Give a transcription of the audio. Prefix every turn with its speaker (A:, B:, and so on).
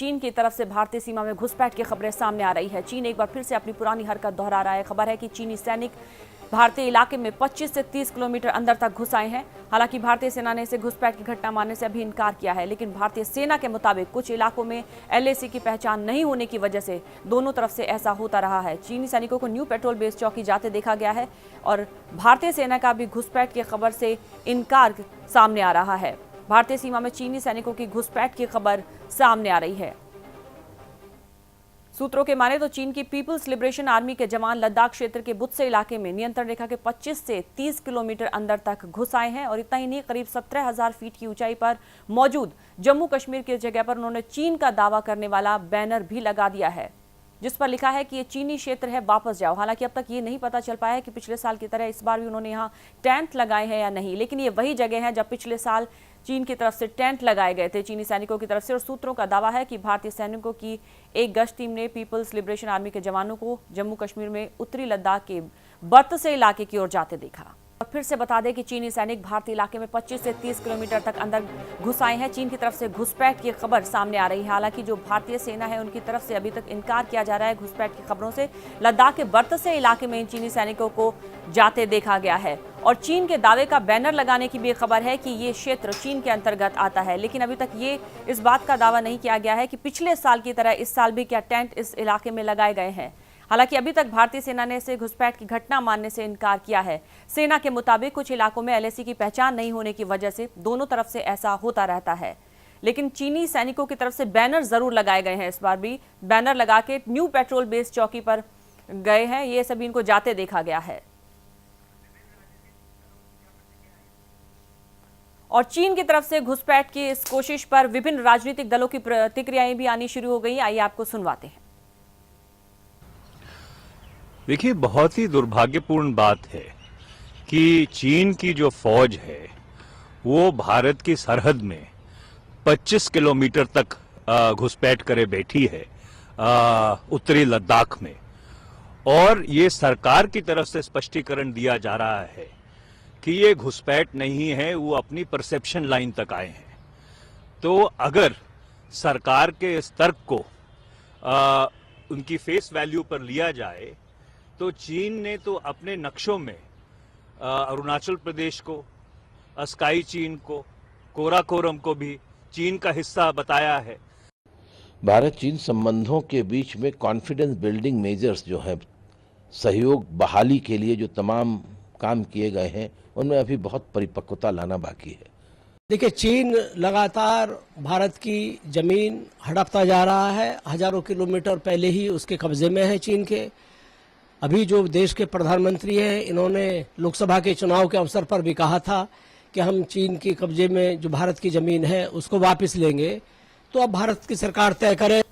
A: चीन की तरफ से भारतीय सीमा में घुसपैठ की खबरें सामने आ रही है। चीन एक बार फिर से अपनी पुरानी हरकत दोहरा रहा है। खबर है कि चीनी सैनिक भारतीय इलाके में 25 से 30 किलोमीटर अंदर तक घुस आए हैं। हालांकि भारतीय सेना ने इसे घुसपैठ की घटना मानने से अभी इनकार किया है, लेकिन भारतीय सेना के मुताबिक कुछ इलाकों में एलएसी की पहचान नहीं होने की वजह से दोनों तरफ से ऐसा होता रहा है। चीनी सैनिकों को न्यू पेट्रोल बेस चौकी जाते देखा गया है और भारतीय सेना का भी घुसपैठ की खबर से इनकार सामने आ रहा है। भारतीय सीमा में चीनी सैनिकों की घुसपैठ की खबर सामने आ रही है। सूत्रों के माने तो चीन की पीपल्स लिबरेशन आर्मी के जवान लद्दाख क्षेत्र के बुत्से इलाके में नियंत्रण रेखा के 25 से 30 किलोमीटर अंदर तक घुस आए हैं और इतना ही नहीं, करीब 17,000 फीट की ऊंचाई पर मौजूद जम्मू कश्मीर की जगह पर उन्होंने चीन का दावा करने वाला बैनर भी लगा दिया है, जिस पर लिखा है कि ये चीनी क्षेत्र है, वापस जाओ। हालांकि अब तक ये नहीं पता चल पाया है कि पिछले साल की तरह इस बार भी उन्होंने यहाँ टेंट लगाए हैं या नहीं, लेकिन ये वही जगह है जब पिछले साल चीन की तरफ से टेंट लगाए गए थे चीनी सैनिकों की तरफ से। और सूत्रों का दावा है कि भारतीय सैनिकों की एक गश्त टीम ने पीपल्स लिबरेशन आर्मी के जवानों को जम्मू कश्मीर में उत्तरी लद्दाख के बर्तसे इलाके की ओर जाते देखा। और फिर से बता दें कि चीनी सैनिक भारतीय इलाके में 25 से 30 किलोमीटर तक अंदर घुस आए हैं। चीन की तरफ से घुसपैठ की खबर सामने आ रही है। हालांकि जो भारतीय सेना है उनकी तरफ से अभी तक इनकार किया जा रहा है घुसपैठ की खबरों से। लद्दाख के बर्तसे इलाके में इन चीनी सैनिकों को जाते देखा गया है और चीन के दावे का बैनर लगाने की भी खबर है कि ये क्षेत्र चीन के अंतर्गत आता है, लेकिन अभी तक ये इस बात का दावा नहीं किया गया है कि पिछले साल की तरह इस साल भी क्या टेंट इस इलाके में लगाए गए हैं। हालांकि अभी तक भारतीय सेना ने इसे घुसपैठ की घटना मानने से इनकार किया है। सेना के मुताबिक कुछ इलाकों में एलएसी की पहचान नहीं होने की वजह से दोनों तरफ से ऐसा होता रहता है, लेकिन चीनी सैनिकों की तरफ से बैनर जरूर लगाए गए हैं। इस बार भी बैनर लगा के न्यू पेट्रोल बेस चौकी पर गए हैं, ये सभी इनको जाते देखा गया है। और चीन की तरफ से घुसपैठ की इस कोशिश पर विभिन्न राजनीतिक दलों की प्रतिक्रियाएं भी आनी शुरू हो गई। आइए आपको सुनवाते हैं।
B: देखिए, बहुत ही दुर्भाग्यपूर्ण बात है कि चीन की जो फौज है वो भारत की सरहद में 25 किलोमीटर तक घुसपैठ करे बैठी है उत्तरी लद्दाख में, और ये सरकार की तरफ से स्पष्टीकरण दिया जा रहा है कि ये घुसपैठ नहीं है, वो अपनी परसेप्शन लाइन तक आए हैं। तो अगर सरकार के इस तर्क को उनकी फेस वैल्यू पर लिया जाए तो चीन ने तो अपने नक्शों में अरुणाचल प्रदेश को, अस्काई चीन को, कोराकोरम को भी चीन का हिस्सा बताया है।
C: भारत चीन संबंधों के बीच में कॉन्फिडेंस बिल्डिंग मेजर्स जो है, सहयोग बहाली के लिए जो तमाम काम किए गए हैं, उनमें अभी बहुत परिपक्वता लाना बाकी है।
D: देखिए, चीन लगातार भारत की जमीन हड़पता जा रहा है। हजारों किलोमीटर पहले ही उसके कब्जे में है चीन के। अभी जो देश के प्रधानमंत्री हैं, इन्होंने लोकसभा के चुनाव के अवसर पर भी कहा था कि हम चीन के कब्जे में जो भारत की जमीन है उसको वापस लेंगे। तो अब भारत की सरकार तय करे